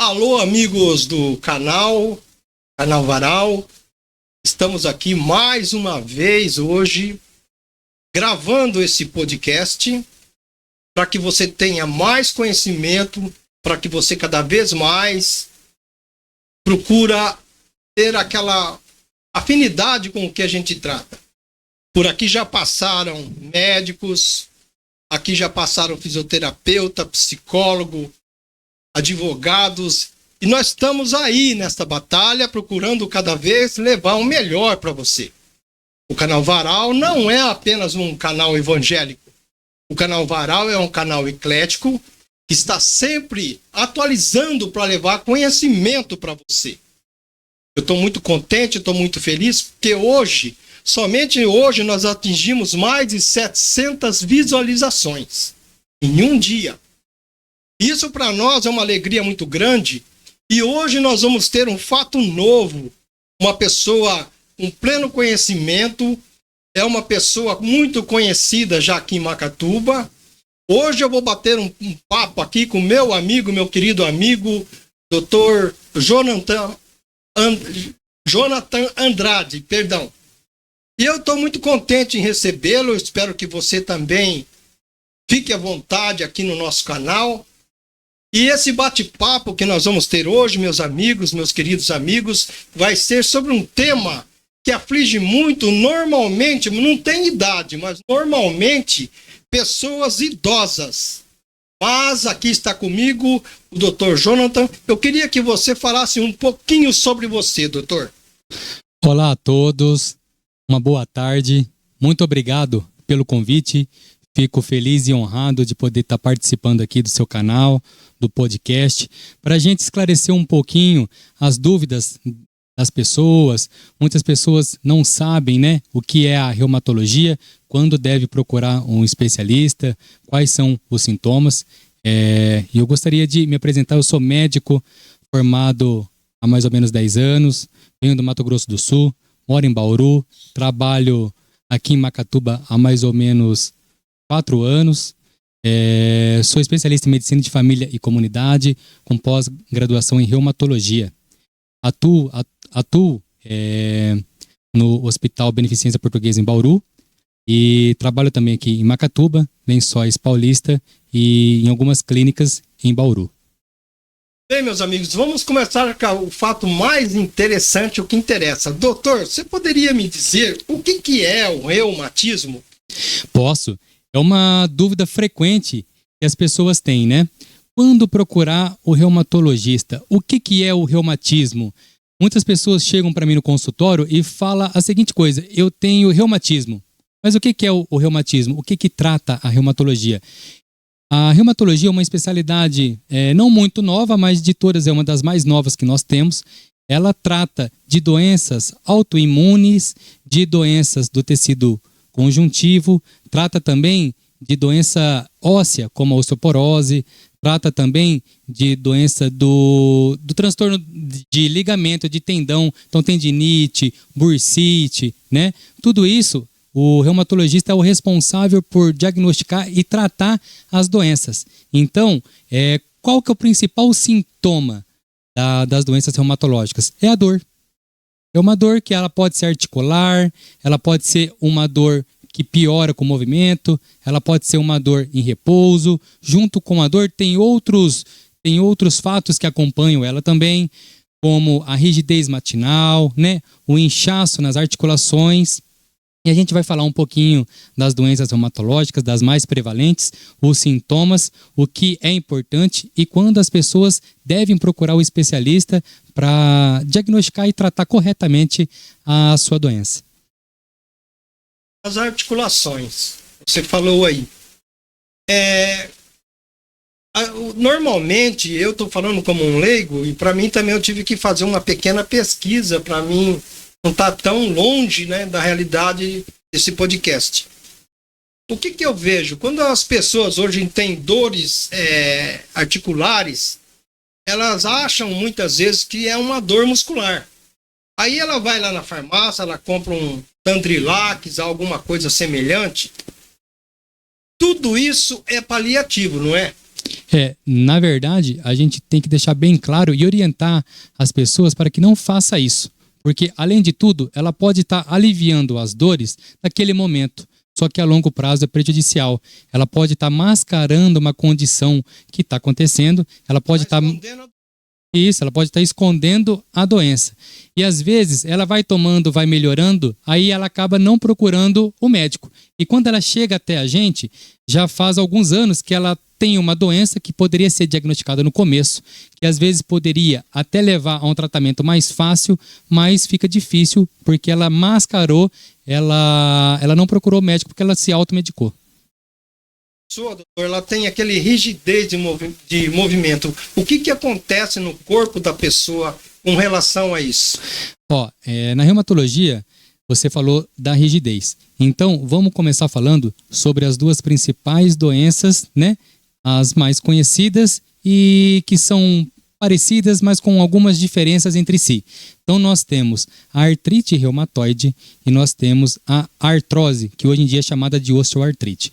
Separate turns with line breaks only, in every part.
Alô, amigos do canal Varal. Estamos aqui mais uma vez hoje gravando esse podcast para que você tenha mais conhecimento, para que você cada vez mais procura ter aquela afinidade com o que a gente trata. Por aqui já passaram médicos, aqui já passaram fisioterapeuta, psicólogo, advogados, e nós estamos aí nesta batalha procurando cada vez levar o melhor para você. O canal Varal não é apenas um canal evangélico. O canal Varal é um canal eclético que está sempre atualizando para levar conhecimento para você. Eu estou muito contente, estou muito feliz, porque somente hoje, nós atingimos mais de 700 visualizações em um dia. Isso para nós é uma alegria muito grande. E hoje nós vamos ter um fato novo. Uma pessoa com pleno conhecimento, é uma pessoa muito conhecida já aqui em Macatuba. Hoje eu vou bater um papo aqui com meu amigo, meu querido amigo, Dr. Jonathan Andrade, perdão. E eu estou muito contente em recebê-lo. Espero que você também fique à vontade aqui no nosso canal. E esse bate-papo que nós vamos ter hoje, meus amigos, meus queridos amigos, vai ser sobre um tema que aflige muito, normalmente, não tem idade, mas normalmente pessoas idosas. Mas aqui está comigo o Dr. Jonathan. Eu queria que você falasse um pouquinho sobre você, doutor.
Olá a todos, uma boa tarde, muito obrigado pelo convite. Fico feliz e honrado de poder estar participando aqui do seu canal, do podcast, para a gente esclarecer um pouquinho as dúvidas das pessoas. Muitas pessoas não sabem, né, o que é a reumatologia, quando deve procurar um especialista, quais são os sintomas. E eu gostaria de me apresentar. Eu sou médico formado há mais ou menos 10 anos, venho do Mato Grosso do Sul, moro em Bauru, trabalho aqui em Macatuba há mais ou menos 4 anos, sou especialista em medicina de família e comunidade, com pós-graduação em reumatologia. Atuo no Hospital Beneficência Portuguesa em Bauru e trabalho também aqui em Macatuba, Lençóis Paulista e em algumas clínicas em Bauru.
Bem, meus amigos, vamos começar com o fato mais interessante, o que interessa. Doutor, você poderia me dizer o que é o reumatismo?
Posso. É uma dúvida frequente que as pessoas têm, né? Quando procurar o reumatologista, o que é o reumatismo? Muitas pessoas chegam para mim no consultório e falam a seguinte coisa: eu tenho reumatismo. Mas o que é o reumatismo? O que trata a reumatologia? A reumatologia é uma especialidade não muito nova, mas de todas é uma das mais novas que nós temos. Ela trata de doenças autoimunes, de doenças do tecido conjuntivo, trata também de doença óssea, como a osteoporose, trata também de doença do transtorno de ligamento, de tendão, então tendinite, bursite, né? Tudo isso, o reumatologista é o responsável por diagnosticar e tratar as doenças. Então, qual que é o principal sintoma das doenças reumatológicas? É a dor. É uma dor que ela pode ser articular, ela pode ser uma dor que piora com o movimento, ela pode ser uma dor em repouso. Junto com a dor tem outros fatos que acompanham ela também, como a rigidez matinal, né? O inchaço nas articulações. E a gente vai falar um pouquinho das doenças reumatológicas, das mais prevalentes, os sintomas, o que é importante e quando as pessoas devem procurar o especialista para diagnosticar e tratar corretamente a sua doença.
As articulações, você falou aí. Normalmente, eu estou falando como um leigo, e para mim também eu tive que fazer uma pequena pesquisa, para mim não estar tão longe, né, da realidade desse podcast. O que eu vejo? Quando as pessoas hoje têm dores articulares, elas acham muitas vezes que é uma dor muscular. Aí ela vai lá na farmácia, ela compra um Tandrilax, alguma coisa semelhante. Tudo isso é paliativo, não é?
Na verdade, a gente tem que deixar bem claro e orientar as pessoas para que não faça isso. Porque, além de tudo, ela pode estar aliviando as dores naquele momento. Só que a longo prazo é prejudicial. Ela pode estar mascarando uma condição que está acontecendo. Ela pode estar... Isso, ela pode estar escondendo a doença. E às vezes ela vai tomando, vai melhorando, aí ela acaba não procurando o médico. E quando ela chega até a gente, já faz alguns anos que ela tem uma doença que poderia ser diagnosticada no começo, que às vezes poderia até levar a um tratamento mais fácil, mas fica difícil porque ela mascarou, ela não procurou o médico porque ela se automedicou.
Doutor, ela tem aquele rigidez de movimento. O que acontece no corpo da pessoa com relação a isso?
Na reumatologia, você falou da rigidez. Então, vamos começar falando sobre as duas principais doenças, né? As mais conhecidas e que são parecidas, mas com algumas diferenças entre si. Então, nós temos a artrite reumatoide e nós temos a artrose, que hoje em dia é chamada de osteoartrite.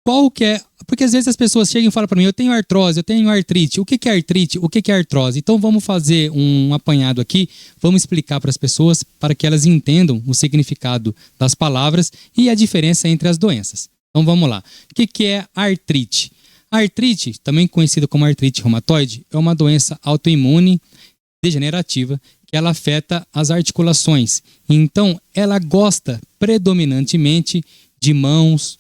Qual que é? Porque às vezes as pessoas chegam e falam para mim, eu tenho artrose, eu tenho artrite. O que é artrite? O que é artrose? Então vamos fazer um apanhado aqui, vamos explicar para as pessoas para que elas entendam o significado das palavras e a diferença entre as doenças. Então vamos lá. O que é artrite? A artrite, também conhecida como artrite reumatoide, é uma doença autoimune degenerativa que ela afeta as articulações. Então ela gosta predominantemente de mãos,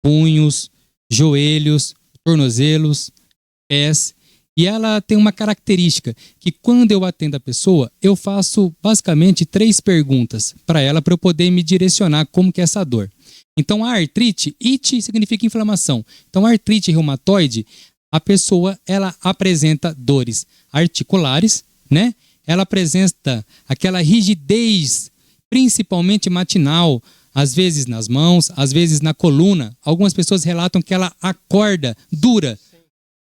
punhos, joelhos, tornozelos, pés. E ela tem uma característica que quando eu atendo a pessoa, eu faço basicamente 3 perguntas para ela para eu poder me direcionar como que é essa dor. Então a artrite, it significa inflamação. Então a artrite reumatoide, a pessoa ela apresenta dores articulares, né? Ela apresenta aquela rigidez, principalmente matinal, às vezes nas mãos, às vezes na coluna. Algumas pessoas relatam que ela acorda dura.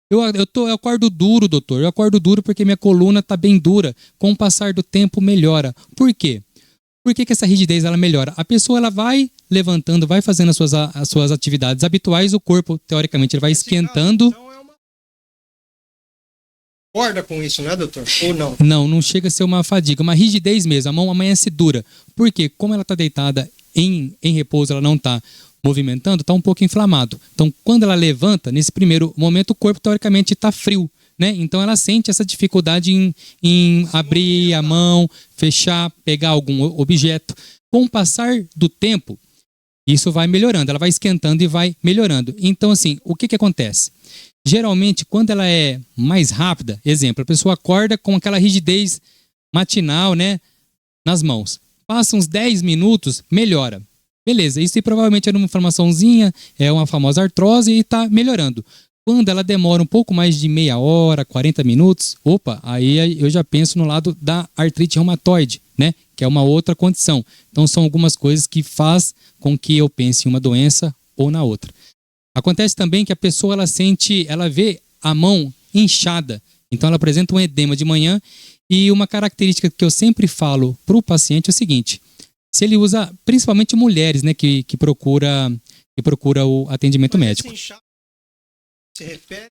Eu acordo duro, doutor. Eu acordo duro porque minha coluna está bem dura. Com o passar do tempo, melhora. Por quê? Por que essa rigidez ela melhora? A pessoa ela vai levantando, vai fazendo as suas atividades habituais, o corpo, teoricamente, ele vai esquentando.
Então concorda com isso, né, doutor? Ou não?
Não chega a ser uma fadiga, uma rigidez mesmo. A mão amanhece dura. Por quê? Como ela está deitada em repouso, ela não está movimentando, está um pouco inflamado. Então, quando ela levanta, nesse primeiro momento, o corpo, teoricamente, está frio, né? Então, ela sente essa dificuldade em abrir a mão, fechar, pegar algum objeto. Com o passar do tempo, isso vai melhorando, ela vai esquentando e vai melhorando. Então, assim, o que acontece? Geralmente, quando ela é mais rápida, exemplo, a pessoa acorda com aquela rigidez matinal, né, nas mãos. Passa uns 10 minutos, melhora. Beleza, isso aí provavelmente era uma inflamaçãozinha, é uma famosa artrose e está melhorando. Quando ela demora um pouco mais de meia hora, 40 minutos, aí eu já penso no lado da artrite reumatoide, né? Que é uma outra condição. Então são algumas coisas que faz com que eu pense em uma doença ou na outra. Acontece também que a pessoa ela vê a mão inchada, então ela apresenta um edema de manhã. E uma característica que eu sempre falo para o paciente é o seguinte: se ele usa, principalmente mulheres, né, que procura o atendimento médico.
Se refere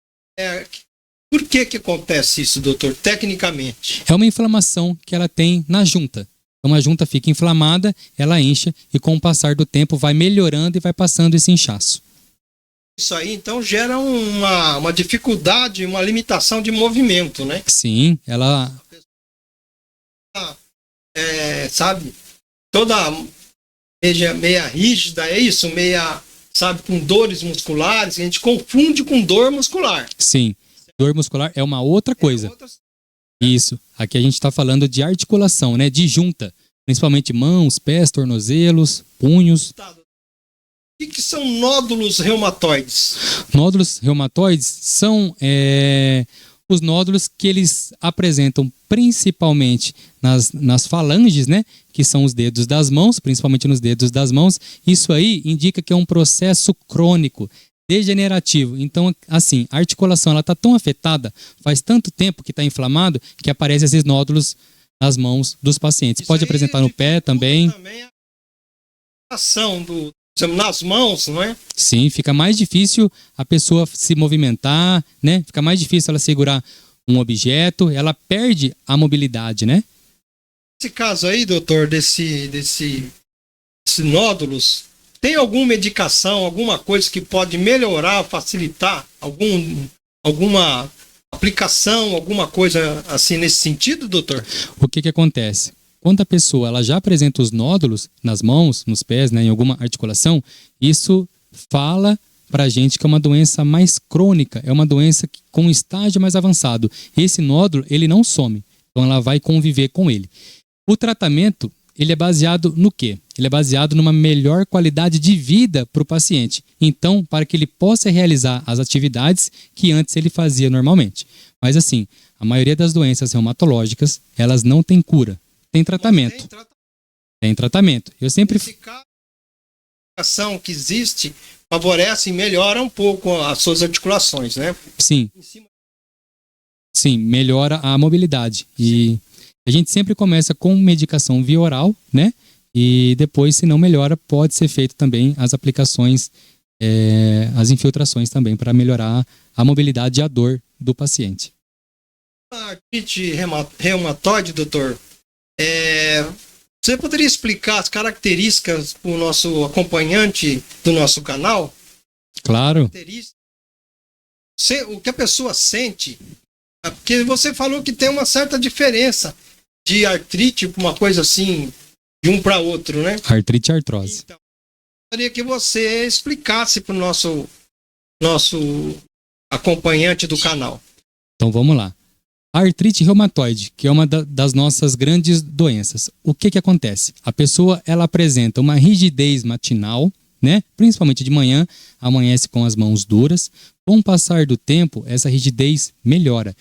por que acontece isso, doutor, tecnicamente?
É uma inflamação que ela tem na junta. Então a junta fica inflamada, ela incha e com o passar do tempo vai melhorando e vai passando esse inchaço.
Isso aí, então, gera uma dificuldade, uma limitação de movimento, né?
Sim, ela...
sabe, toda meia rígida, é isso? Meia, sabe, com dores musculares, a gente confunde com dor muscular.
Sim, dor muscular é uma outra coisa. Isso, aqui a gente está falando de articulação, né, de junta, principalmente mãos, pés, tornozelos, punhos.
O que são nódulos reumatoides?
Nódulos reumatoides são os nódulos que eles apresentam principalmente nas falanges, né? Que são os dedos das mãos, principalmente nos dedos das mãos. Isso aí indica que é um processo crônico, degenerativo. Então, assim, a articulação ela está tão afetada, faz tanto tempo que está inflamado, que aparecem esses nódulos nas mãos dos pacientes. Pode apresentar no pé também.
A ação nas mãos, não é?
Sim, fica mais difícil a pessoa se movimentar, né? Fica mais difícil ela segurar um objeto, ela perde a mobilidade, né?
Nesse caso aí, doutor, desse nódulos, tem alguma medicação, alguma coisa que pode melhorar, facilitar? Alguma aplicação, alguma coisa assim nesse sentido, doutor?
O que acontece? Quando a pessoa ela já apresenta os nódulos nas mãos, nos pés, né, em alguma articulação, isso fala para a gente que é uma doença mais crônica, é uma doença com um estágio mais avançado. Esse nódulo, ele não some, então ela vai conviver com ele. O tratamento, ele é baseado no quê? Ele é baseado numa melhor qualidade de vida para o paciente. Então, para que ele possa realizar as atividades que antes ele fazia normalmente. Mas assim, a maioria das doenças reumatológicas, elas não têm cura. Tem tratamento. Tem tratamento. Eu sempre...
A ação que existe favorece e melhora um pouco as suas articulações, né?
Sim. Sim, melhora a mobilidade. E a gente sempre começa com medicação via oral, né? E depois, se não melhora, pode ser feito também as aplicações, as infiltrações também, para melhorar a mobilidade e a dor do paciente.
A artrite reumatoide, doutor, você poderia explicar as características para o nosso acompanhante do nosso canal?
Claro.
O que a pessoa sente, porque você falou que tem uma certa diferença de artrite, uma coisa assim, de um para outro, né?
Artrite e artrose.
Então, eu gostaria que você explicasse para o nosso acompanhante do canal.
Então vamos lá. A artrite reumatoide, que é uma das nossas grandes doenças. O que acontece? A pessoa ela apresenta uma rigidez matinal, né? Principalmente de manhã, amanhece com as mãos duras. Com o passar do tempo, essa rigidez melhora.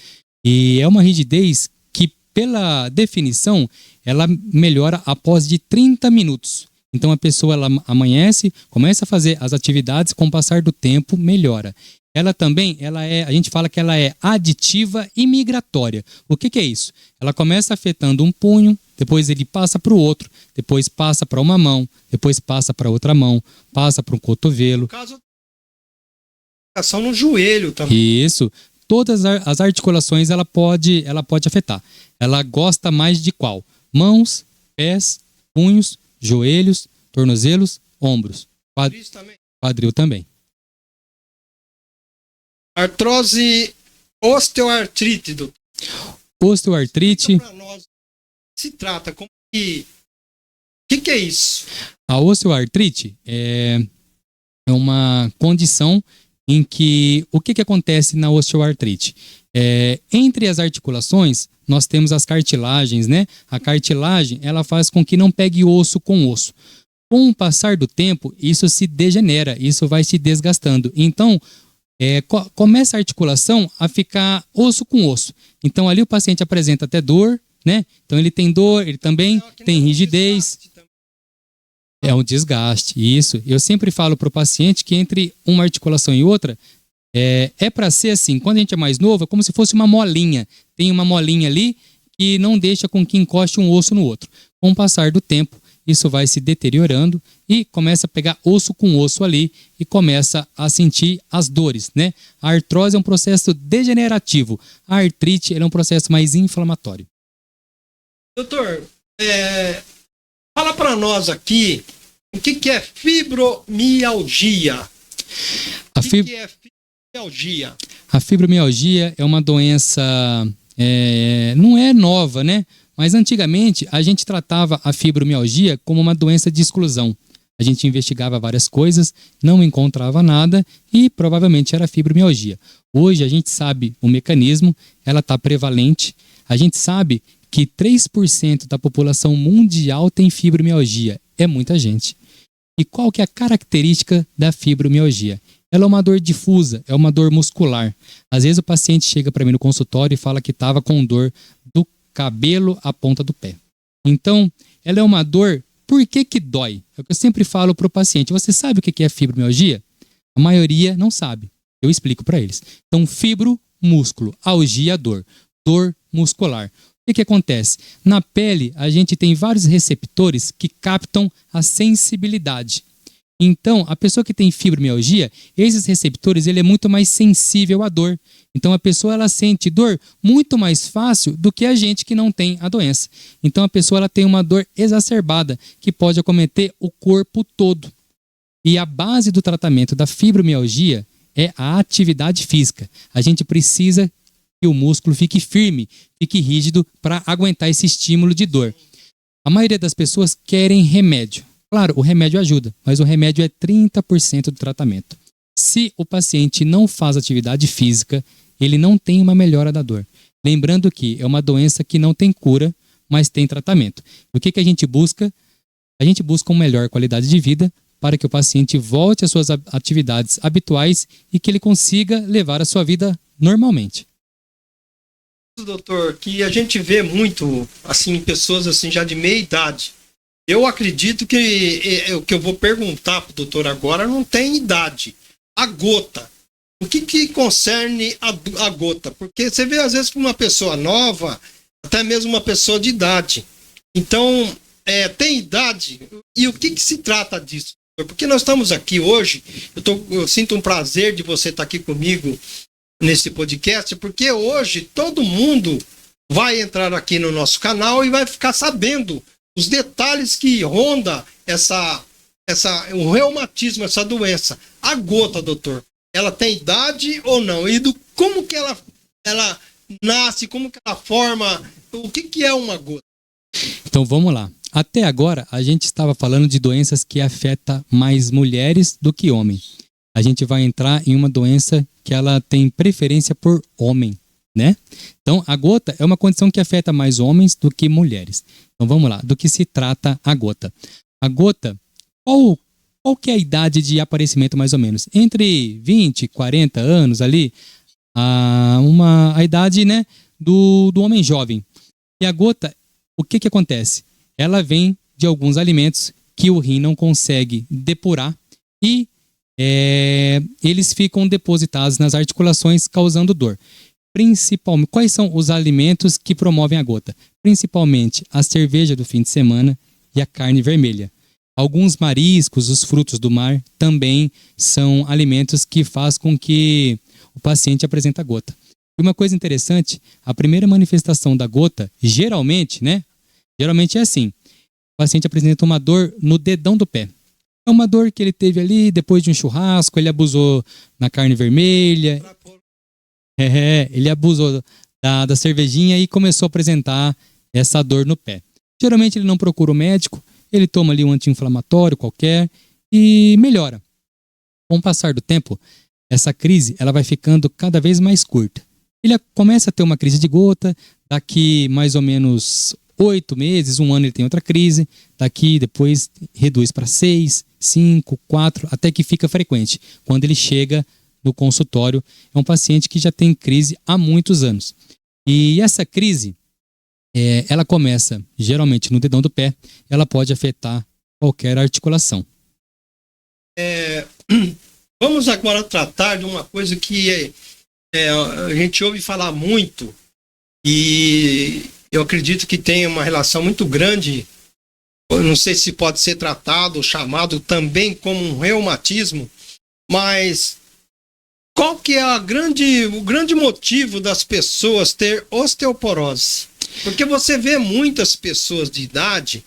E é uma rigidez que, pela definição, ela melhora após de 30 minutos. Então a pessoa ela amanhece, começa a fazer as atividades, com o passar do tempo melhora. Ela também, a gente fala que ela é aditiva e migratória. O que é isso? Ela começa afetando um punho, depois ele passa para o outro, depois passa para uma mão, depois passa para outra mão, passa para um cotovelo.
No caso, ação no joelho também.
Isso. Todas as articulações ela pode afetar. Ela gosta mais de qual? Mãos, pés, punhos, joelhos, tornozelos, ombros. Quadril também.
Artrose, osteoartrite, doutor.
Osteoartrite.
Para nós, se trata como que... O que é isso?
A osteoartrite é uma condição em que... O que acontece na osteoartrite? Entre as articulações, nós temos as cartilagens, né? A cartilagem, ela faz com que não pegue osso com osso. Com o passar do tempo, isso se degenera, isso vai se desgastando. Então, começa a articulação a ficar osso com osso. Então, ali o paciente apresenta até dor, né? Então, ele tem dor, ele também tem rigidez. É um desgaste, isso. Eu sempre falo para o paciente que entre uma articulação e outra, para ser assim, quando a gente é mais novo, é como se fosse uma molinha. Tem uma molinha ali que não deixa com que encoste um osso no outro. Com o passar do tempo, isso vai se deteriorando e começa a pegar osso com osso ali e começa a sentir as dores, né? A artrose é um processo degenerativo. A artrite é um processo mais inflamatório.
Doutor, fala para nós aqui o que é fibromialgia. O que é fibromialgia?
A fibromialgia é uma doença, não é nova, né? Mas antigamente a gente tratava a fibromialgia como uma doença de exclusão. A gente investigava várias coisas, não encontrava nada e provavelmente era fibromialgia. Hoje a gente sabe o mecanismo, ela está prevalente. A gente sabe que 3% da população mundial tem fibromialgia. É muita gente. E qual que é a característica da fibromialgia? Ela é uma dor difusa, é uma dor muscular. Às vezes o paciente chega para mim no consultório e fala que estava com dor do cabelo à ponta do pé. Então, ela é uma dor, por que dói? É o que eu sempre falo para o paciente. Você sabe o que é fibromialgia? A maioria não sabe. Eu explico para eles. Então, fibro, músculo, algia, dor. Dor muscular. O que acontece? Na pele, a gente tem vários receptores que captam a sensibilidade. Então, a pessoa que tem fibromialgia, esses receptores, ele é muito mais sensível à dor. Então, a pessoa ela sente dor muito mais fácil do que a gente que não tem a doença. Então, a pessoa ela tem uma dor exacerbada que pode acometer o corpo todo. E a base do tratamento da fibromialgia é a atividade física. A gente precisa que o músculo fique firme, fique rígido para aguentar esse estímulo de dor. A maioria das pessoas querem remédio. Claro, o remédio ajuda, mas o remédio é 30% do tratamento. Se o paciente não faz atividade física, ele não tem uma melhora da dor. Lembrando que é uma doença que não tem cura, mas tem tratamento. O que a gente busca? A gente busca uma melhor qualidade de vida para que o paciente volte às suas atividades habituais e que ele consiga levar a sua vida normalmente.
Doutor, que a gente vê muito, assim, pessoas assim já de meia idade. Eu acredito que o que eu vou perguntar para o doutor agora não tem idade. A gota. O que concerne a gota? Porque você vê, às vezes, uma pessoa nova, até mesmo uma pessoa de idade. Então, tem idade? E o que se trata disso? Porque nós estamos aqui hoje, eu sinto um prazer de você estar aqui comigo nesse podcast, porque hoje todo mundo vai entrar aqui no nosso canal e vai ficar sabendo os detalhes que ronda o reumatismo, essa doença. A gota, doutor, ela tem idade ou não? E como que ela nasce, como que ela forma, o que é uma gota?
Então vamos lá. Até agora a gente estava falando de doenças que afetam mais mulheres do que homens. A gente vai entrar em uma doença que ela tem preferência por homem, né? Então a gota é uma condição que afeta mais homens do que mulheres. Então vamos lá, do que se trata a gota? A gota, qual que é a idade de aparecimento mais ou menos? Entre 20 e 40 anos ali, a idade, né, do homem jovem. E a gota, o que acontece? Ela vem de alguns alimentos que o rim não consegue depurar e eles ficam depositados nas articulações, causando dor. Principalmente, quais são os alimentos que promovem a gota? Principalmente a cerveja do fim de semana e a carne vermelha. Alguns mariscos, os frutos do mar, também são alimentos que fazem com que o paciente apresente a gota. E uma coisa interessante, a primeira manifestação da gota, geralmente é assim. O paciente apresenta uma dor no dedão do pé. É uma dor que ele teve ali depois de um churrasco, ele abusou na carne vermelha. Ele abusou da cervejinha e começou a apresentar essa dor no pé. Geralmente ele não procura o médico, ele toma ali um anti-inflamatório qualquer e melhora. Com o passar do tempo, essa crise ela vai ficando cada vez mais curta. Ele começa a ter uma crise de gota, daqui mais ou menos 8 meses, 1 ano ele tem outra crise, daqui depois reduz para 6, 5, 4, até que fica frequente. Quando ele chega no consultório, é um paciente que já tem crise há muitos anos. E essa crise, ela começa geralmente no dedão do pé, ela pode afetar qualquer articulação.
Vamos agora tratar de uma coisa que a gente ouve falar muito e eu acredito que tem uma relação muito grande, eu não sei se pode ser tratado, chamado também como um reumatismo, mas qual que é o grande motivo das pessoas ter osteoporose? Porque você vê muitas pessoas de idade,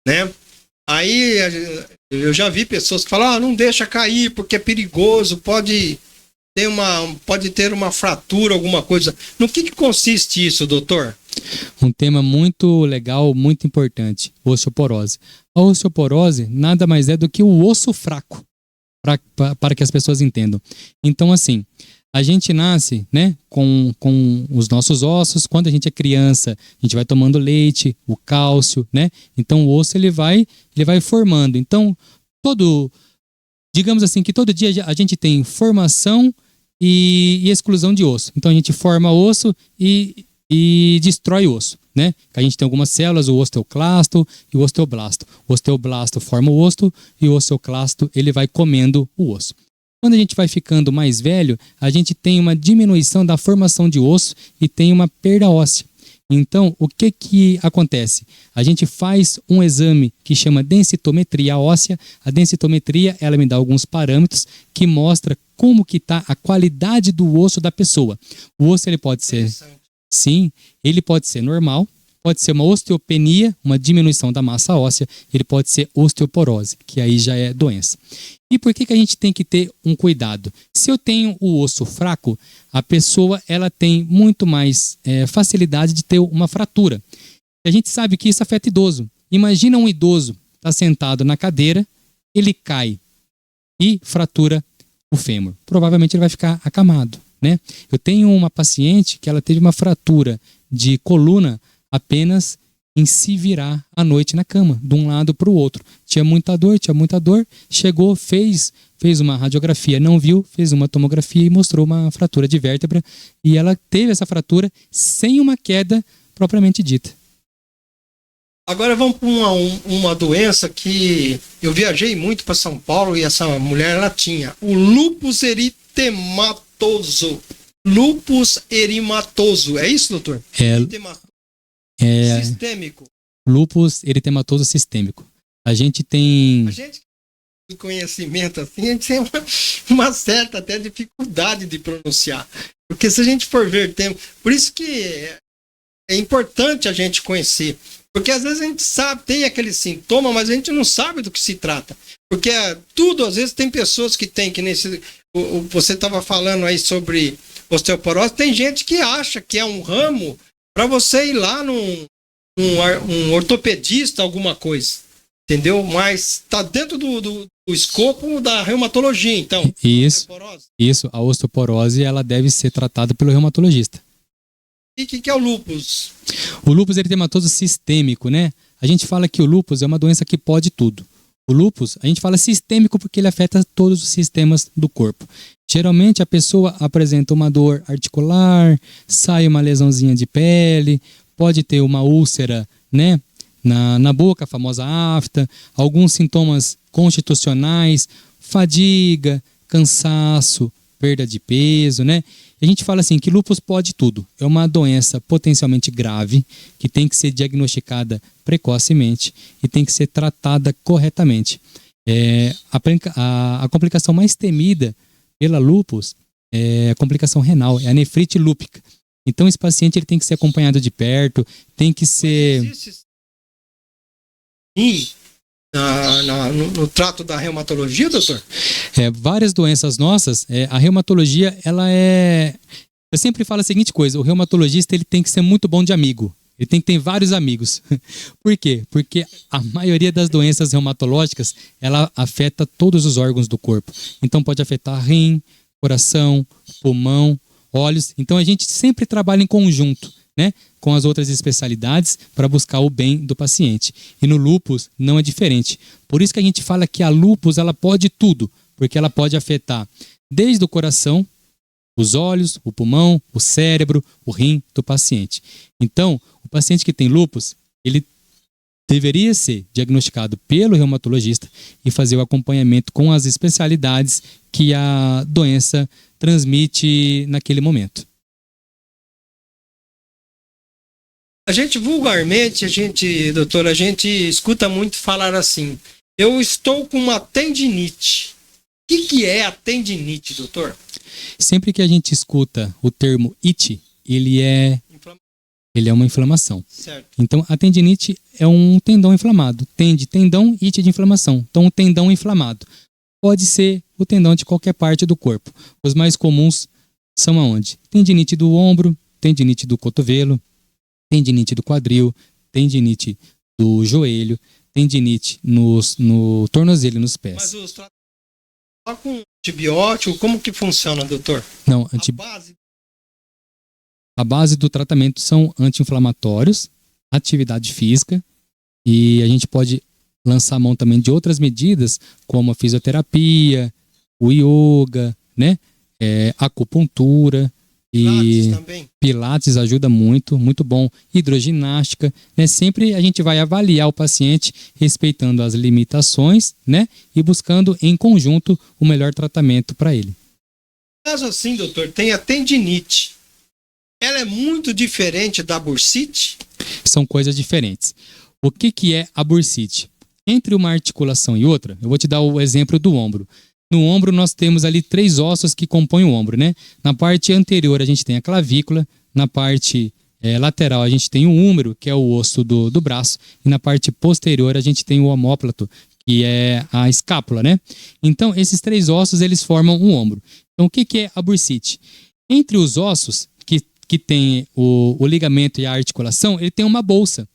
né? Aí eu já vi pessoas que falam, não deixa cair porque é perigoso, pode ter uma fratura, alguma coisa. No que consiste isso, doutor?
Um tema muito legal, muito importante, osteoporose. A osteoporose nada mais é do que o osso fraco, para que as pessoas entendam. Então, assim, a gente nasce, né, com os nossos ossos. Quando a gente é criança, a gente vai tomando leite, o cálcio, né? Então, o osso ele vai formando. Então, digamos assim, que todo dia a gente tem formação e exclusão de osso. Então, a gente forma osso e destrói o osso, né? A gente tem algumas células, o osteoclasto e o osteoblasto. O osteoblasto forma o osso e o osteoclasto ele vai comendo o osso. Quando a gente vai ficando mais velho, a gente tem uma diminuição da formação de osso e tem uma perda óssea. Então, o que que acontece? A gente faz um exame que chama densitometria óssea. A densitometria, ela me dá alguns parâmetros que mostra como que está a qualidade do osso da pessoa. O osso, ele pode ser, sim, ele pode ser normal, pode ser uma osteopenia, uma diminuição da massa óssea, ele pode ser osteoporose, que aí já é doença. E por que que a gente tem que ter um cuidado? Se eu tenho o osso fraco, a pessoa ela tem muito mais facilidade de ter uma fratura. E a gente sabe que isso afeta idoso. Imagina um idoso está sentado na cadeira, ele cai e fratura o fêmur. Provavelmente ele vai ficar acamado, né? Eu tenho uma paciente que ela teve uma fratura de coluna apenas em se virar à noite na cama, de um lado para o outro. Tinha muita dor, chegou, fez uma radiografia, não viu, fez uma tomografia e mostrou uma fratura de vértebra, e ela teve essa fratura sem uma queda propriamente dita.
Agora vamos para uma doença que eu viajei muito para São Paulo e essa mulher ela tinha o lúpus eritematoso. Lúpus erimatoso, é isso, doutor? Sistêmico.
Lúpus eritematoso sistêmico. A gente tem
conhecimento assim, a gente tem uma certa até dificuldade de pronunciar. Porque se a gente for ver tempo, por isso que é importante a gente conhecer. Porque às vezes a gente sabe, tem aquele sintoma, mas a gente não sabe do que se trata. Porque tudo, às vezes, tem pessoas que tem, que nesse. Você estava falando aí sobre osteoporose, tem gente que acha que é um ramo para você ir lá num ortopedista, alguma coisa. Entendeu? Mas está dentro do escopo da reumatologia, então.
Isso, a osteoporose ela deve ser tratada pelo reumatologista.
E o que é o lúpus?
O lúpus eritematoso sistêmico, né? A gente fala que o lúpus é uma doença que pode tudo. O lúpus, a gente fala sistêmico porque ele afeta todos os sistemas do corpo. Geralmente a pessoa apresenta uma dor articular, sai uma lesãozinha de pele, pode ter uma úlcera, né? Na boca, a famosa afta, alguns sintomas constitucionais, fadiga, cansaço, perda de peso, né? E a gente fala assim que lúpus pode tudo. É uma doença potencialmente grave que tem que ser diagnosticada precocemente e tem que ser tratada corretamente. A complicação mais temida pela lúpus é a complicação renal, é a nefrite lúpica. Então esse paciente ele tem que ser acompanhado de perto, tem que ser...
No trato da reumatologia, doutor?
Várias doenças nossas, a reumatologia, ela é... Eu sempre falo a seguinte coisa, o reumatologista ele tem que ser muito bom de amigo. Ele tem que ter vários amigos. Por quê? Porque a maioria das doenças reumatológicas, ela afeta todos os órgãos do corpo. Então pode afetar rim, coração, pulmão, olhos. Então a gente sempre trabalha em conjunto, né, com as outras especialidades para buscar o bem do paciente. E no lúpus não é diferente. Por isso que a gente fala que a lúpus ela pode tudo, porque ela pode afetar desde o coração, os olhos, o pulmão, o cérebro, o rim do paciente. Então, o paciente que tem lúpus, ele deveria ser diagnosticado pelo reumatologista e fazer o acompanhamento com as especialidades que a doença transmite naquele momento.
A gente vulgarmente, doutor, a gente escuta muito falar assim, eu estou com uma tendinite. O que é a tendinite, doutor?
Sempre que a gente escuta o termo it, ele é uma inflamação.
Certo.
Então, a tendinite é um tendão inflamado. Tendão, it de inflamação. Então, um tendão inflamado. Pode ser o tendão de qualquer parte do corpo. Os mais comuns são aonde? Tendinite do ombro, tendinite do cotovelo, tendinite do quadril, tendinite do joelho, tendinite no tornozelo e nos pés.
Mas os tratamentos só com antibiótico, como que funciona, doutor?
Não, a base do tratamento são anti-inflamatórios, atividade física, e a gente pode lançar a mão também de outras medidas, como a fisioterapia, o yoga, né? Acupuntura, e Pilates ajuda muito, muito bom. Hidroginástica, né? Sempre a gente vai avaliar o paciente respeitando as limitações, né? E buscando em conjunto o melhor tratamento para ele.
Caso assim, doutor, tem a tendinite. ela é muito diferente da bursite?
São coisas diferentes. O que é a bursite? Entre uma articulação e outra, eu vou te dar o exemplo do ombro. No ombro nós temos ali 3 ossos que compõem o ombro, né? Na parte anterior a gente tem a clavícula, na parte lateral a gente tem o húmero, que é o osso do braço, e na parte posterior a gente tem o omóplato, que é a escápula, né? Então esses 3 ossos eles formam o ombro. Então o que é a bursite? Entre os ossos que tem o ligamento e a articulação, ele tem uma bolsa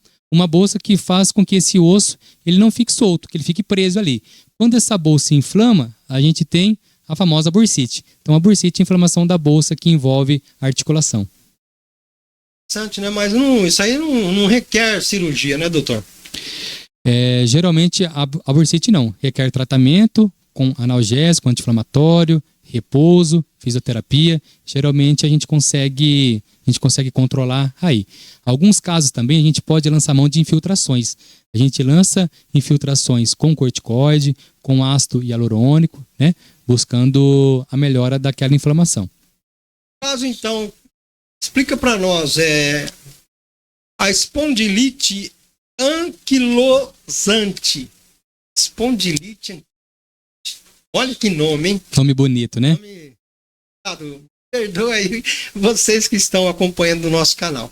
que faz com que esse osso ele não fique solto, que ele fique preso ali. Quando essa bolsa se inflama, a gente tem a famosa bursite. Então, a bursite é a inflamação da bolsa que envolve a articulação.
Interessante, né? Mas isso aí não requer cirurgia, né, doutor?
Geralmente, a bursite não. Requer tratamento com analgésico, anti-inflamatório, repouso, fisioterapia. Geralmente, a gente consegue controlar aí. Alguns casos também, a gente pode lançar mão de infiltrações. A gente lança infiltrações com corticoide, com ácido hialurônico, né? Buscando a melhora daquela inflamação.
Caso, então, explica para nós, a espondilite anquilosante. Espondilite. Olha que nome, hein?
Nome bonito, né?
Perdoa aí vocês que estão acompanhando o nosso canal.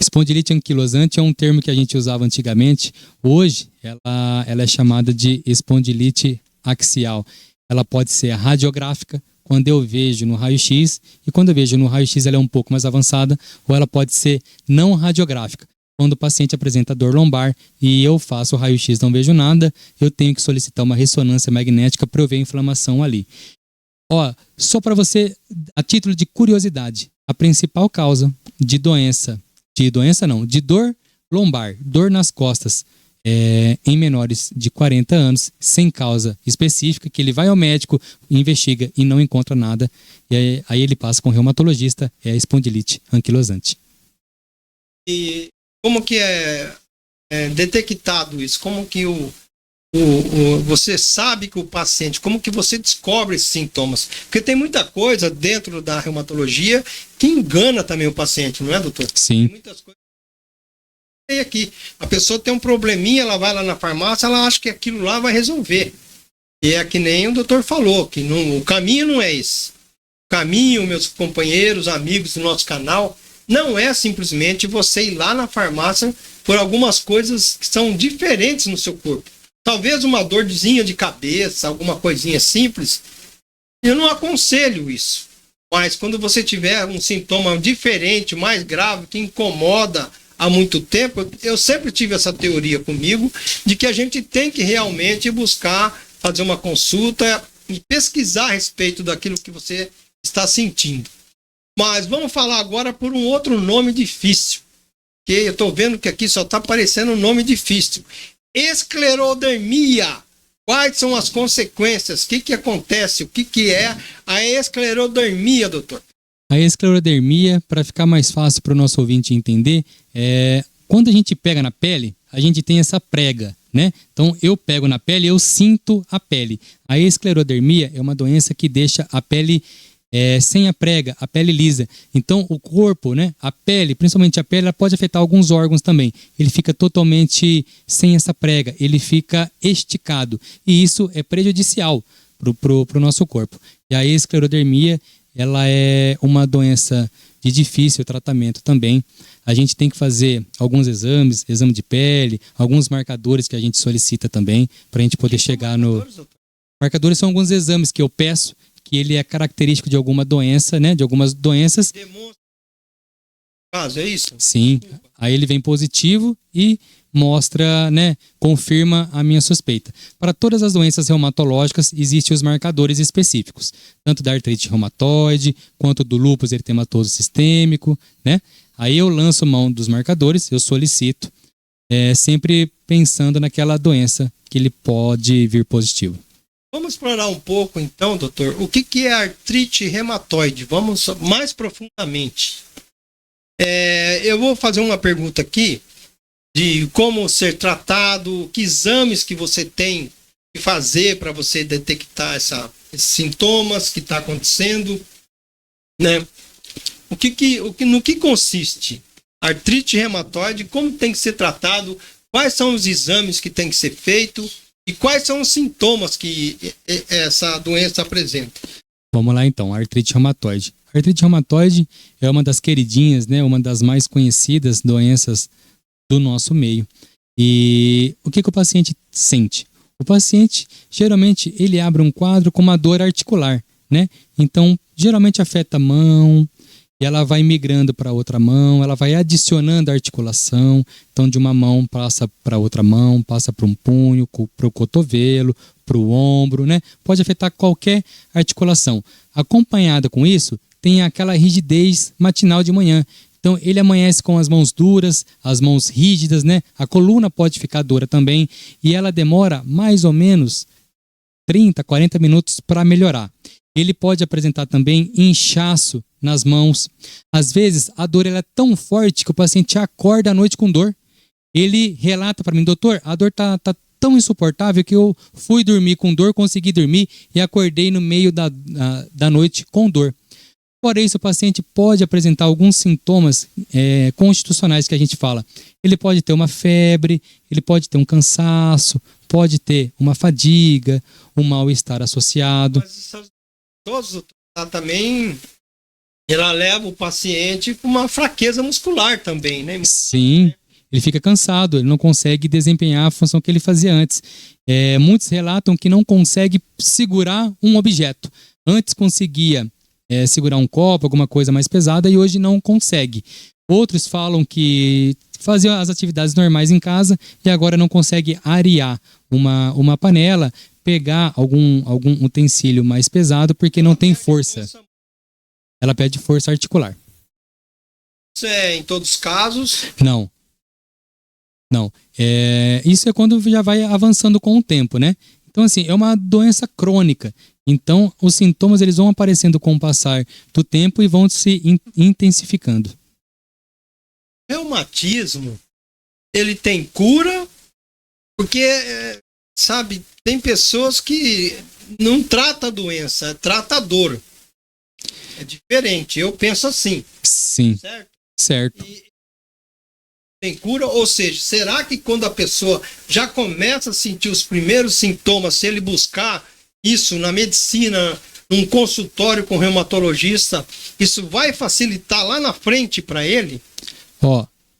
Espondilite anquilosante é um termo que a gente usava antigamente. Hoje, ela é chamada de espondilite axial. Ela pode ser radiográfica, quando eu vejo no raio-x, e quando eu vejo no raio-x ela é um pouco mais avançada, ou ela pode ser não radiográfica. Quando o paciente apresenta dor lombar e eu faço o raio-x e não vejo nada, eu tenho que solicitar uma ressonância magnética para eu ver a inflamação ali. Só para você, a título de curiosidade, a principal causa de dor lombar, dor nas costas, em menores de 40 anos, sem causa específica, que ele vai ao médico, investiga e não encontra nada, e aí ele passa com o reumatologista, é a espondilite anquilosante.
E como que é detectado isso? Como que você sabe que o paciente, como que você descobre esses sintomas? Porque tem muita coisa dentro da reumatologia que engana também o paciente, não é, doutor?
Sim.
Tem muitas coisas. E aqui, a pessoa tem um probleminha, ela vai lá na farmácia, ela acha que aquilo lá vai resolver. E é que nem o doutor falou, que o caminho não é esse. O caminho, meus companheiros, amigos do nosso canal, não é simplesmente você ir lá na farmácia por algumas coisas que são diferentes no seu corpo. Talvez uma dorzinha de cabeça, alguma coisinha simples. Eu não aconselho isso. Mas quando você tiver um sintoma diferente, mais grave, que incomoda há muito tempo, eu sempre tive essa teoria comigo de que a gente tem que realmente buscar fazer uma consulta e pesquisar a respeito daquilo que você está sentindo. Mas vamos falar agora por um outro nome difícil, que eu estou vendo que aqui só está aparecendo um nome difícil. Esclerodermia. Quais são as consequências? O que acontece? O que é a esclerodermia, doutor?
A esclerodermia, para ficar mais fácil para o nosso ouvinte entender, quando a gente pega na pele, a gente tem essa prega, né? Então, eu pego na pele, eu sinto a pele. A esclerodermia é uma doença que deixa a pele sem a prega, a pele lisa. Então, o corpo, né, a pele, principalmente a pele, ela pode afetar alguns órgãos também. Ele fica totalmente sem essa prega, ele fica esticado. E isso é prejudicial pro nosso corpo. E a esclerodermia, ela é uma doença de difícil tratamento também. A gente tem que fazer alguns exames, exame de pele, alguns marcadores que a gente solicita também, para a gente poder chegar no... Marcadores são alguns exames que eu peço, que ele é característico de alguma doença, né? De algumas doenças.
Demonstra caso, é isso?
Sim. Aí ele vem positivo e mostra, né? Confirma a minha suspeita. Para todas as doenças reumatológicas, existem os marcadores específicos. Tanto da artrite reumatoide, quanto do lúpus eritematoso sistêmico, né? Aí eu lanço mão dos marcadores, eu solicito, sempre pensando naquela doença que ele pode vir positivo.
Vamos explorar um pouco, então, doutor, o que é artrite reumatoide? Vamos mais profundamente. Eu vou fazer uma pergunta aqui de como ser tratado, que exames que você tem que fazer para você detectar esses sintomas que está acontecendo, né? No que consiste artrite reumatoide, como tem que ser tratado, quais são os exames que tem que ser feito e quais são os sintomas que essa doença apresenta.
Vamos lá então, artrite reumatoide. A artrite reumatoide é uma das queridinhas, né, uma das mais conhecidas doenças do nosso meio. E o que o paciente sente? O paciente, geralmente, ele abre um quadro com uma dor articular, né? Então, geralmente afeta a mão, e ela vai migrando para outra mão, ela vai adicionando a articulação. Então, de uma mão passa para outra mão, passa para um punho, para o cotovelo, para o ombro, né? Pode afetar qualquer articulação. Acompanhada com isso, tem aquela rigidez matinal de manhã. Então, ele amanhece com as mãos duras, as mãos rígidas, né? A coluna pode ficar dura também e ela demora mais ou menos 30, 40 minutos para melhorar. Ele pode apresentar também inchaço nas mãos. Às vezes, a dor ela é tão forte que o paciente acorda à noite com dor. Ele relata para mim, doutor, a dor tá tão insuportável que eu fui dormir com dor, consegui dormir e acordei no meio da noite com dor. Porém, esse paciente pode apresentar alguns sintomas constitucionais que a gente fala. Ele pode ter uma febre, ele pode ter um cansaço, pode ter uma fadiga, um mal-estar associado.
Mas todos também, ela leva o paciente com uma fraqueza muscular também, né?
Sim, ele fica cansado, ele não consegue desempenhar a função que ele fazia antes. Muitos relatam que não consegue segurar um objeto. Antes conseguia segurar um copo, alguma coisa mais pesada, e hoje não consegue. Outros falam que fazia as atividades normais em casa e agora não consegue arear uma panela, pegar algum utensílio mais pesado porque não tem força. Ela perde força articular.
Isso é em todos os casos?
Não. Isso é quando já vai avançando com o tempo, né? Então, assim, é uma doença crônica. Então, os sintomas eles vão aparecendo com o passar do tempo e vão se intensificando.
Reumatismo, ele tem cura? Porque, sabe, tem pessoas que não tratam a doença, trata a dor. É diferente, eu penso assim.
Sim, certo.
E tem cura? Ou seja, será que quando a pessoa já começa a sentir os primeiros sintomas, se ele buscar isso na medicina, num consultório com reumatologista, isso vai facilitar lá na frente para ele?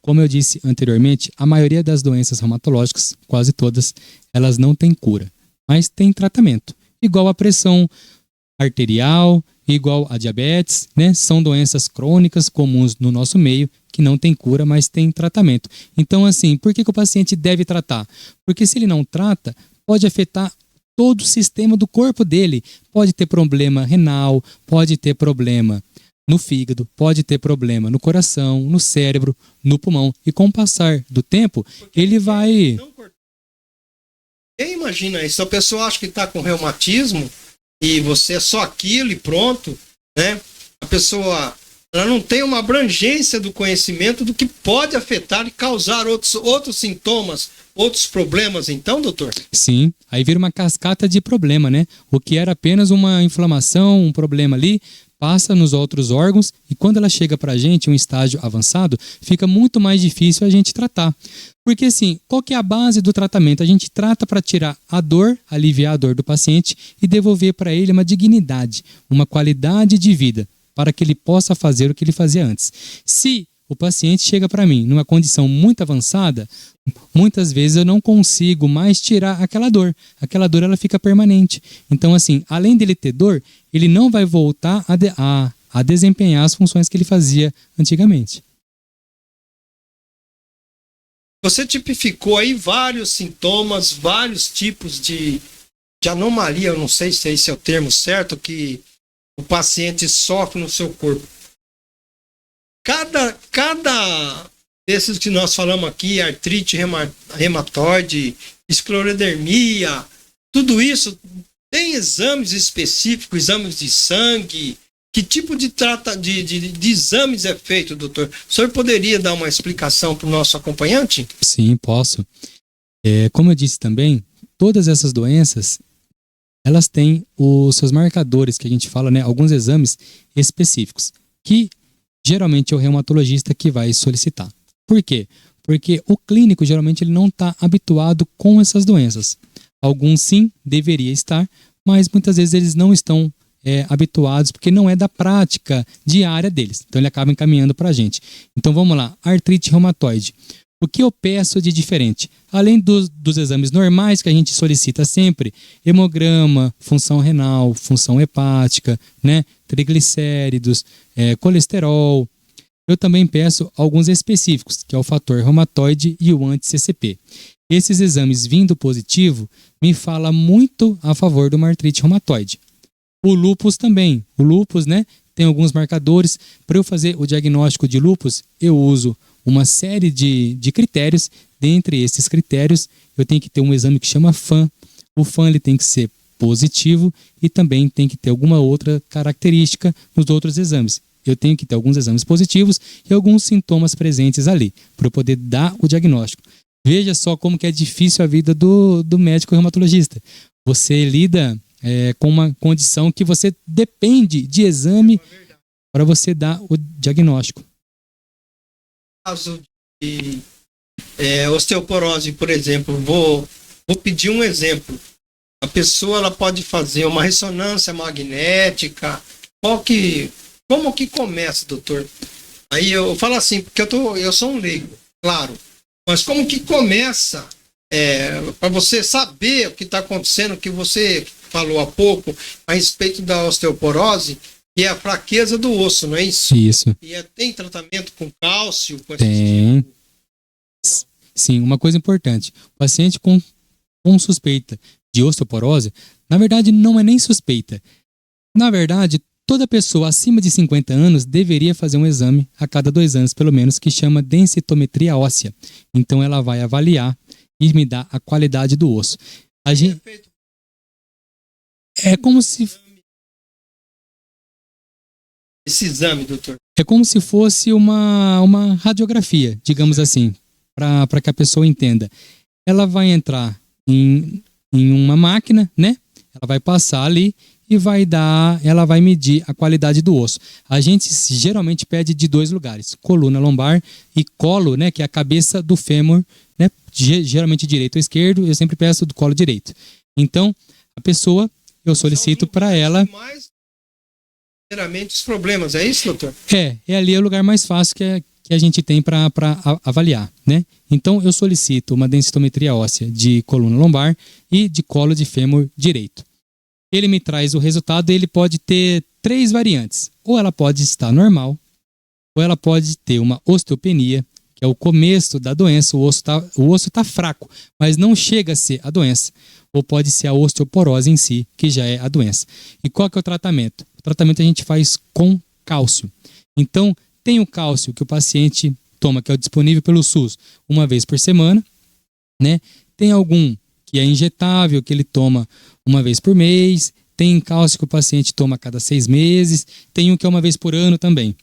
Como eu disse anteriormente, a maioria das doenças reumatológicas, quase todas, elas não têm cura, mas tem tratamento. Igual a pressão arterial, igual a diabetes, né? São doenças crônicas comuns no nosso meio que não tem cura, mas tem tratamento. Então, assim, por que o paciente deve tratar? Porque se ele não trata, pode afetar todo o sistema do corpo dele. Pode ter problema renal, pode ter problema no fígado, pode ter problema no coração, no cérebro, no pulmão. E com o passar do tempo, ele vai...
Quem imagina isso? A pessoa acha que está com reumatismo e você é só aquilo e pronto, né? A pessoa ela não tem uma abrangência do conhecimento do que pode afetar e causar outros sintomas, outros problemas, então, doutor?
Sim, aí vira uma cascata de problema, né? O que era apenas uma inflamação, um problema ali, passa nos outros órgãos e quando ela chega para a gente, um estágio avançado, fica muito mais difícil a gente tratar. Porque assim, qual que é a base do tratamento? A gente trata para tirar a dor, aliviar a dor do paciente e devolver para ele uma dignidade, uma qualidade de vida, para que ele possa fazer o que ele fazia antes. Se o paciente chega para mim numa condição muito avançada, muitas vezes eu não consigo mais tirar aquela dor. Aquela dor ela fica permanente. Então, assim, além dele ter dor, ele não vai voltar a desempenhar as funções que ele fazia antigamente.
Você tipificou aí vários sintomas, vários tipos de anomalia, eu não sei se esse é o termo certo, que o paciente sofre no seu corpo. Cada desses que nós falamos aqui, artrite reumatoide, esclerodermia, tudo isso tem exames específicos, exames de sangue. Que tipo de exames é feito, doutor? O senhor poderia dar uma explicação para o nosso acompanhante?
Sim, posso. Como eu disse também, todas essas doenças, elas têm os seus marcadores, que a gente fala, né? Alguns exames específicos, que geralmente é o reumatologista que vai solicitar. Por quê? Porque o clínico geralmente ele não está habituado com essas doenças. Alguns sim, deveria estar, mas muitas vezes eles não estão habituados, porque não é da prática diária deles. Então ele acaba encaminhando para a gente. Então vamos lá, artrite reumatoide. O que eu peço de diferente? Além dos exames normais que a gente solicita sempre, hemograma, função renal, função hepática, né, triglicéridos, colesterol, eu também peço alguns específicos, que é o fator reumatoide e o anti-CCP. Esses exames vindo positivo me fala muito a favor de uma artrite reumatoide. O lúpus também. O lúpus, né, tem alguns marcadores. Para eu fazer o diagnóstico de lúpus, eu uso uma série de critérios. Dentre esses critérios, eu tenho que ter um exame que chama FAM. O FAM ele tem que ser positivo e também tem que ter alguma outra característica nos outros exames. Eu tenho que ter alguns exames positivos e alguns sintomas presentes ali, para eu poder dar o diagnóstico. Veja só como que é difícil a vida do médico reumatologista. Você lida com uma condição que você depende de exame para você dar o diagnóstico.
No caso de osteoporose, por exemplo, vou pedir um exemplo. A pessoa ela pode fazer uma ressonância magnética. Como que começa, doutor? Aí eu falo assim, porque eu sou um leigo, claro. Mas como que começa para você saber o que está acontecendo, o que você falou há pouco a respeito da osteoporose, que é a fraqueza do osso, não é isso?
Isso.
E tem tratamento com cálcio?
Tem. Sim, uma coisa importante. O paciente com suspeita de osteoporose, na verdade não é nem suspeita. Na verdade, toda pessoa acima de 50 anos deveria fazer um exame a cada 2 anos, pelo menos, que chama densitometria óssea. Então ela vai avaliar e me dar a qualidade do osso. É como se...
Esse exame, doutor?
É como se fosse uma radiografia, digamos assim, para que a pessoa entenda. Ela vai entrar em uma máquina, né? Ela vai passar ali e ela vai medir a qualidade do osso. A gente geralmente pede de 2 lugares, coluna lombar e colo, né, que é a cabeça do fêmur, né, geralmente direito ou esquerdo, eu sempre peço do colo direito. Então, a pessoa, eu solicito para ela...
Geralmente os problemas, é isso, doutor?
Ali é o lugar mais fácil que a gente tem para avaliar, né? Então, eu solicito uma densitometria óssea de coluna lombar e de colo de fêmur direito. Ele me traz o resultado e ele pode ter 3 variantes. Ou ela pode estar normal, ou ela pode ter uma osteopenia, que é o começo da doença, o osso tá fraco, mas não chega a ser a doença. Ou pode ser a osteoporose em si, que já é a doença. E qual que é o tratamento? O tratamento a gente faz com cálcio. Então, tem o cálcio que o paciente toma, que é o disponível pelo SUS, uma vez por semana, né? Tem algum que é injetável, que ele toma uma vez por mês, tem cálcio que o paciente toma a cada 6 meses, tem um que é uma vez por ano também.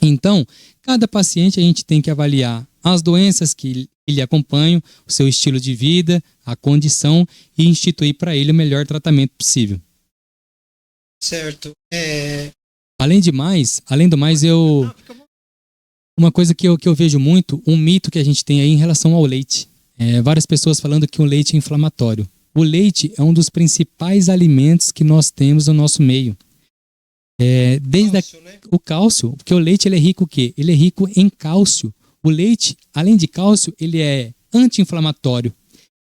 Então, cada paciente a gente tem que avaliar as doenças que lhe acompanham, o seu estilo de vida, a condição e instituir para ele o melhor tratamento possível.
Certo.
Além do mais, uma coisa que eu vejo muito, um mito que a gente tem aí em relação ao leite. Várias pessoas falando que o leite é inflamatório. O leite é um dos principais alimentos que nós temos no nosso meio. O cálcio, porque o leite ele é rico o quê? Ele é rico em cálcio. O leite, além de cálcio, ele é anti-inflamatório,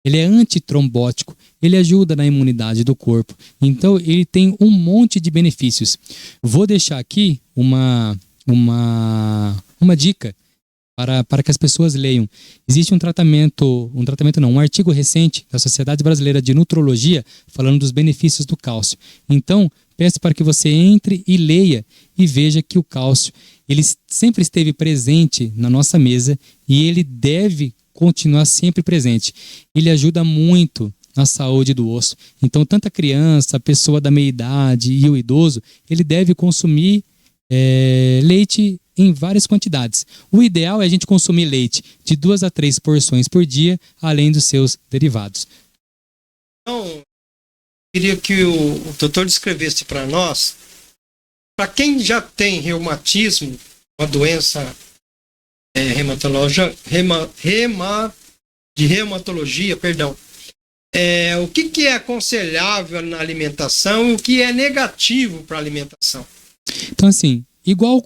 ele é antitrombótico, ele ajuda na imunidade do corpo. Então, ele tem um monte de benefícios. Vou deixar aqui uma dica para que as pessoas leiam. Existe um artigo recente da Sociedade Brasileira de Nutrologia falando dos benefícios do cálcio. Então, peço para que você entre e leia e veja que o cálcio ele sempre esteve presente na nossa mesa e ele deve continuar sempre presente. Ele ajuda muito na saúde do osso. Então, tanto a criança, a pessoa da meia-idade e o idoso, ele deve consumir leite em várias quantidades. O ideal é a gente consumir leite de 2 a 3 porções por dia, além dos seus derivados.
Então, queria que o doutor descrevesse para nós, para quem já tem reumatismo, uma doença de reumatologia, perdão. O que é aconselhável na alimentação e o que é negativo para a alimentação?
Então, assim, igual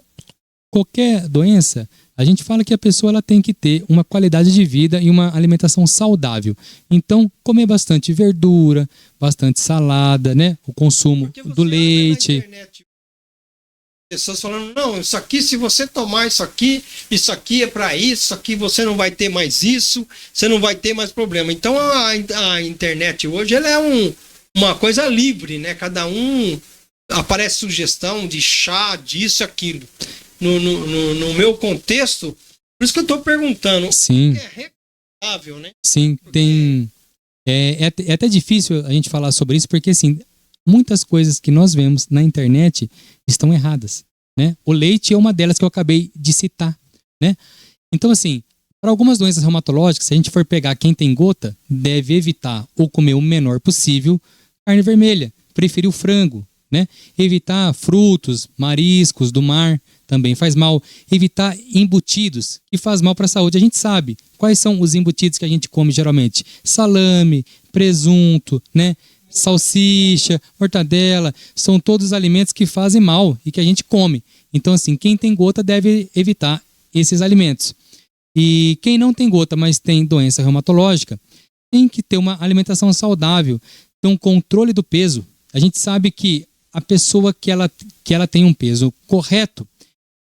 qualquer doença, a gente fala que a pessoa ela tem que ter uma qualidade de vida e uma alimentação saudável. Então, comer bastante verdura, bastante salada, né? O consumo do leite.
Na internet, pessoas falando, não, isso aqui, se você tomar isso aqui é para isso aqui você não vai ter mais isso, você não vai ter mais problema. Então a internet hoje ela é uma coisa livre, né? Cada um aparece sugestão de chá, disso, aquilo. No meu contexto, por isso que eu estou perguntando.
Sim.
É recomendável, né?
Sim, tem. É até difícil a gente falar sobre isso, porque assim, muitas coisas que nós vemos na internet estão erradas, né? O leite é uma delas que eu acabei de citar, né? Então, assim, para algumas doenças reumatológicas, se a gente for pegar quem tem gota, deve evitar ou comer o menor possível carne vermelha, preferir o frango, né? Evitar frutos, mariscos do mar, também faz mal. Evitar embutidos, que faz mal para a saúde. A gente sabe quais são os embutidos que a gente come geralmente. Salame, presunto, né? Salsicha, mortadela, são todos alimentos que fazem mal e que a gente come. Então, assim, quem tem gota deve evitar esses alimentos. E quem não tem gota, mas tem doença reumatológica, tem que ter uma alimentação saudável, ter um controle do peso. A gente sabe que a pessoa que ela tem um peso correto,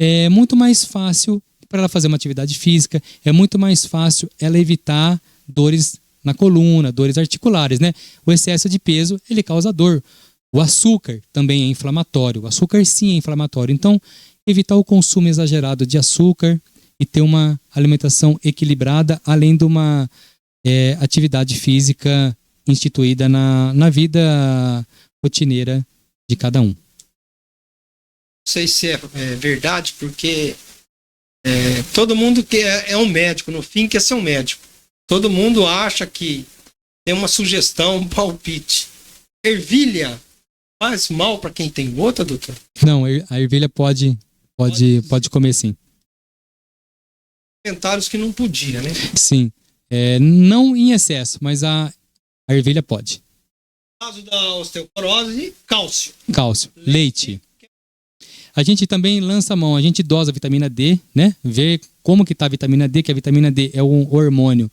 é muito mais fácil para ela fazer uma atividade física, é muito mais fácil ela evitar dores na coluna, dores articulares, né? O excesso de peso, ele causa dor. O açúcar também é inflamatório. O açúcar sim é inflamatório. Então, evitar o consumo exagerado de açúcar e ter uma alimentação equilibrada, além de uma atividade física instituída na vida rotineira de cada um.
Não sei se é verdade, porque todo mundo que é um médico, no fim quer ser um médico. Todo mundo acha que tem uma sugestão, um palpite. Ervilha faz mal para quem tem gota, doutor?
Não, a ervilha pode comer sim.
Comentários que não podia, né?
Sim. Não em excesso, mas a ervilha pode.
No caso da osteoporose, cálcio.
Cálcio, leite. A gente também lança a mão, a gente dosa a vitamina D, né? Ver como que tá a vitamina D, que a vitamina D é um hormônio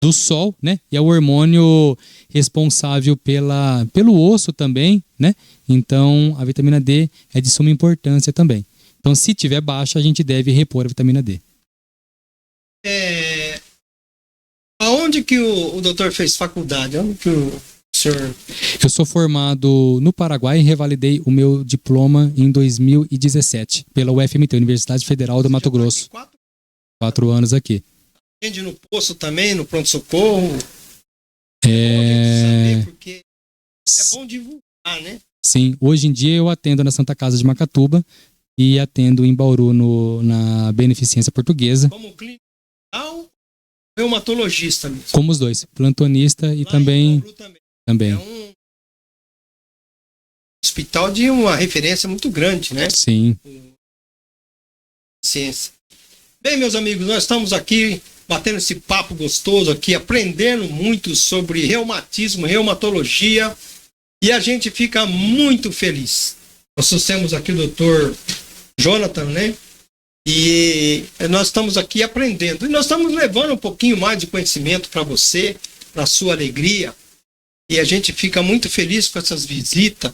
do sol, né? E é o hormônio responsável pelo osso também, né? Então, a vitamina D é de suma importância também. Então, se tiver baixa, a gente deve repor a vitamina D.
Aonde que o doutor fez faculdade? Onde que o senhor...
Eu sou formado no Paraguai e revalidei o meu diploma em 2017 pela UFMT, Universidade Federal do Mato Grosso. 4 anos aqui.
Atende no posto também, no pronto-socorro? Porque é bom divulgar, né?
Sim, hoje em dia eu atendo na Santa Casa de Macatuba e atendo em Bauru na Beneficência Portuguesa.
Como clínico ou reumatologista mesmo?
Como os dois, plantonista e
lá
também.
É um hospital de uma referência muito grande, né?
Sim.
Ciência. Bem, meus amigos, nós estamos aqui batendo esse papo gostoso aqui, aprendendo muito sobre reumatismo, reumatologia, e a gente fica muito feliz. Nós temos aqui o Dr. Jonathan, né? E nós estamos aqui aprendendo. E nós estamos levando um pouquinho mais de conhecimento para você, para a sua alegria. E a gente fica muito feliz com essas visitas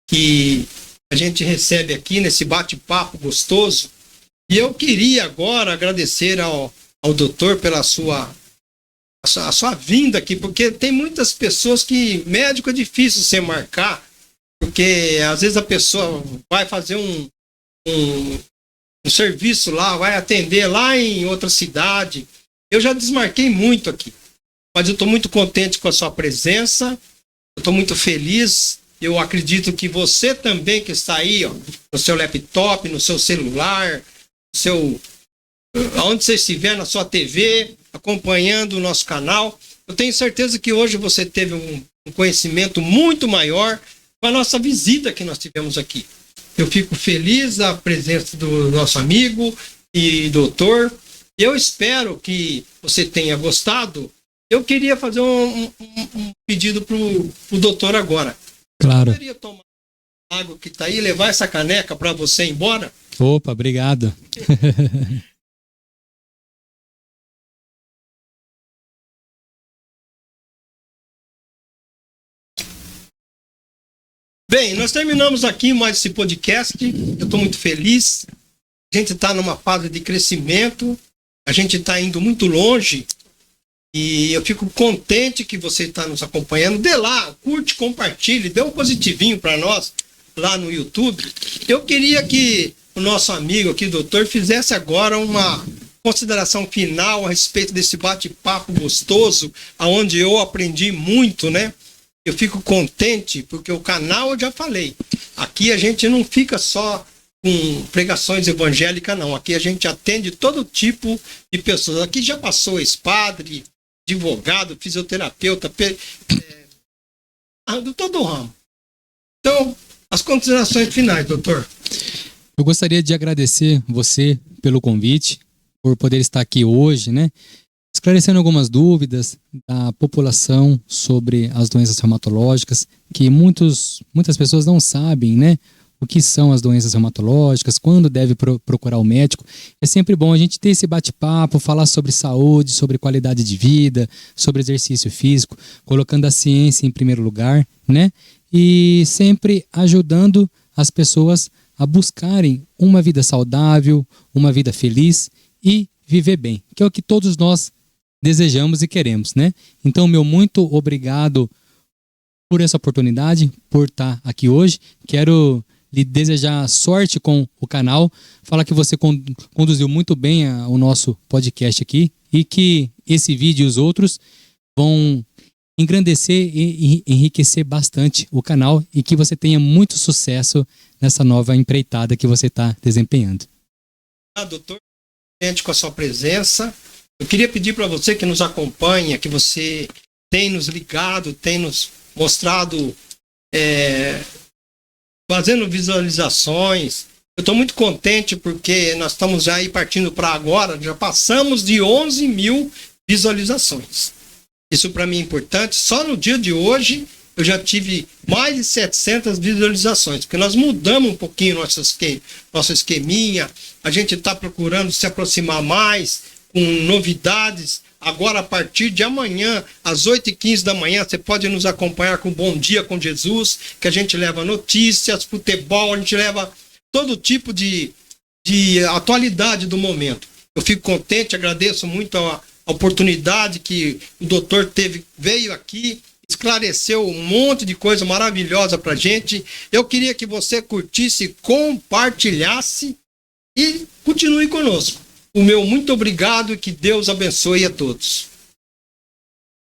que a gente recebe aqui nesse bate-papo gostoso. E eu queria agora agradecer ao doutor pela a sua vinda aqui, porque tem muitas pessoas que médico é difícil você marcar, porque às vezes a pessoa vai fazer um serviço lá, vai atender lá em outra cidade. Eu já desmarquei muito aqui, mas eu estou muito contente com a sua presença, eu estou muito feliz. Eu acredito que você também que está aí, ó, no seu laptop, no seu celular, aonde você estiver, na sua TV, acompanhando o nosso canal, eu tenho certeza que hoje você teve um conhecimento muito maior com a nossa visita que nós tivemos aqui. Eu fico feliz da presença do nosso amigo e doutor. Eu espero que você tenha gostado. Eu queria fazer um pedido para o doutor agora.
Claro.
Eu poderia tomar água que está aí, levar essa caneca para você ir embora?
Opa, obrigado.
Bem, nós terminamos aqui mais esse podcast. Eu estou muito feliz. A gente está numa fase de crescimento. A gente está indo muito longe. E eu fico contente que você está nos acompanhando. Dê lá, curte, compartilhe, dê um positivinho para nós lá no YouTube. Eu queria que o nosso amigo aqui, doutor, fizesse agora uma consideração final a respeito desse bate-papo gostoso, onde eu aprendi muito, né? Eu fico contente porque o canal eu já falei. Aqui a gente não fica só com pregações evangélicas, não. Aqui a gente atende todo tipo de pessoas. Aqui já passou ex-padre, advogado, fisioterapeuta, do todo o ramo. Então, as considerações finais, doutor.
Eu gostaria de agradecer você pelo convite, por poder estar aqui hoje, né? Esclarecendo algumas dúvidas da população sobre as doenças reumatológicas, que muitas pessoas não sabem, né? O que são as doenças reumatológicas, quando deve procurar o médico. É sempre bom a gente ter esse bate-papo, falar sobre saúde, sobre qualidade de vida, sobre exercício físico, colocando a ciência em primeiro lugar, né? E sempre ajudando as pessoas a buscarem uma vida saudável, uma vida feliz e viver bem, que é o que todos nós desejamos e queremos, né? Então, meu muito obrigado por essa oportunidade, por estar aqui hoje. Quero lhe desejar sorte com o canal, falar que você conduziu muito bem o nosso podcast aqui e que esse vídeo e os outros vão engrandecer e enriquecer bastante o canal e que você tenha muito sucesso nessa nova empreitada que você está desempenhando.
Doutor, com a sua presença. Eu queria pedir para você que nos acompanha, que você tem nos ligado, tem nos mostrado, fazendo visualizações. Eu estou muito contente porque nós estamos já aí partindo para agora, já passamos de 11 mil visualizações. Isso para mim é importante. Só no dia de hoje eu já tive mais de 700 visualizações, porque nós mudamos um pouquinho nosso esqueminha, a gente está procurando se aproximar mais, com novidades. Agora, a partir de amanhã, às 8h15 da manhã, você pode nos acompanhar com Bom Dia com Jesus, que a gente leva notícias, futebol, a gente leva todo tipo de atualidade do momento. Eu fico contente, agradeço muito a oportunidade que o doutor veio aqui, esclareceu um monte de coisa maravilhosa pra gente. Eu queria que você curtisse, compartilhasse e continue conosco. O meu muito obrigado e que Deus abençoe a todos.